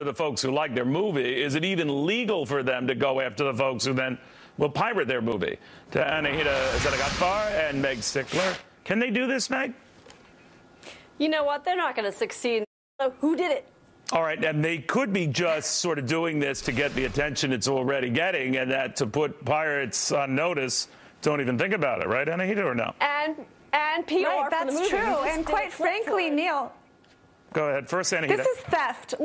the folks who like their movie, is it even legal for them to go after the folks who then will pirate their movie? To Anahita Sedaghatfar and Meg Stickler, can they do this, Meg? You know what? They're not going to succeed. So who did it? All right, and they could be just sort of doing this to get the attention it's already getting, and that to put pirates on notice, don't even think about it, right, Anahita, or no? And PR right, for the movie. that's true. And quite frankly, Neil, Go ahead. First, Anahita. this is theft.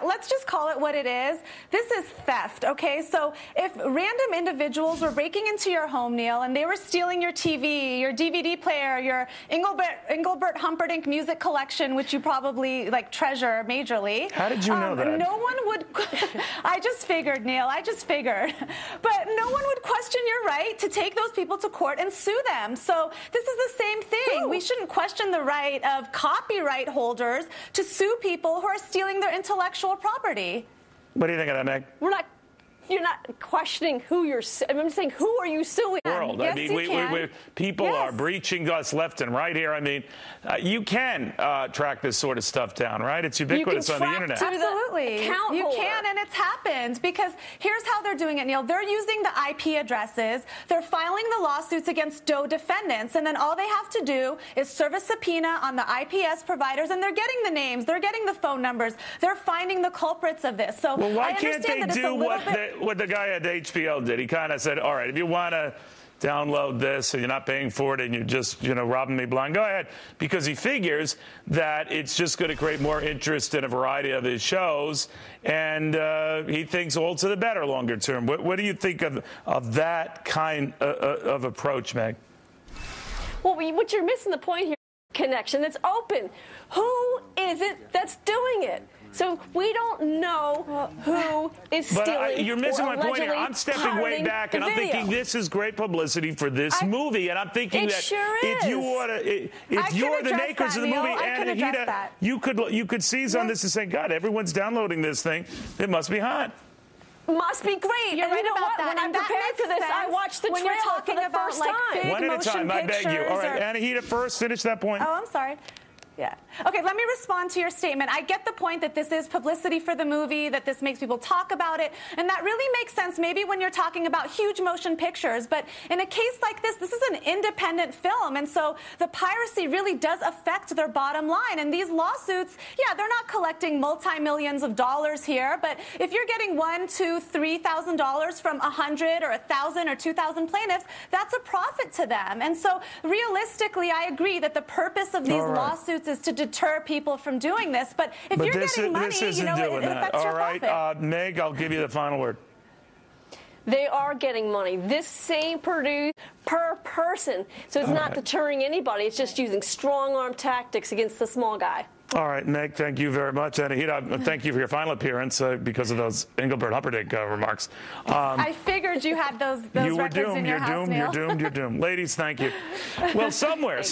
Let's just call it what it is. This is theft, okay? So if random individuals were breaking into your home, Neil, and they were stealing your TV, your DVD player, your Engelbert Humperdinck music collection, which you probably treasure majorly. How did you know that? No one would. I just figured, Neil. I just figured. But no one would question your right to take those people to court and sue them. So this is the same thing. We shouldn't question the right of copyright holders to sue people who are stealing their intellectual property. What do you think of that, Meg? You're not questioning who you're suing. I'm saying, who are you suing? World. Yes, I mean, people are breaching us left and right here. I mean, you can track this sort of stuff down, right? It's ubiquitous on the internet. Absolutely. You can, and it's happened because here's how they're doing it, Neil. They're using the IP addresses. They're filing the lawsuits against Doe defendants, and then all they have to do is serve a subpoena on the IPS providers, and they're getting the names, they're getting the phone numbers, they're finding the culprits of this. So well, why I can't they do what the guy at HBO did? He kind of said, all right, if you want to download this and you're not paying for it and you're just, robbing me blind, go ahead. Because he figures that it's just going to create more interest in a variety of his shows, and he thinks all to the better longer term. What do you think of that kind of approach, Meg? Well, what you're missing the point here, connection that's open. Who is it that's doing it? So we don't know who is stealing. But you're missing my point here. I'm stepping way pirating back, and I'm thinking this is great publicity for this movie, and I'm thinking that if you're the makers of the movie, Anahita, you could seize on this and say, God, everyone's downloading this thing. It must be hot. Must be great. You're right about that. When I'm prepared for this, I watched the trailer for the first time. One at a time, I beg you. All right, Anahita, first, finish that point. Oh, I'm sorry. Yeah. Okay, let me respond to your statement. I get the point that this is publicity for the movie, that this makes people talk about it, and that really makes sense maybe when you're talking about huge motion pictures. But in a case like this is an independent film, and so the piracy really does affect their bottom line. And these lawsuits, yeah, they're not collecting multi-millions of dollars here, but if you're getting $1,000, $2,000, $3,000 from 100 or 1,000 or 2,000 plaintiffs, that's a profit to them. And so realistically, I agree that the purpose of these lawsuits is to deter people from doing this. But if you're getting money, it affects your profit. All right, Meg, I'll give you the final word. They are getting money. This same produce per person. So it's not deterring anybody. It's just using strong-arm tactics against the small guy. All right, Meg, thank you very much. Anahita, thank you for your final appearance because of those Engelbert Humperdinck remarks. I figured you had those records in your house, Neil. You're doomed. Ladies, thank you. Well, somewhere.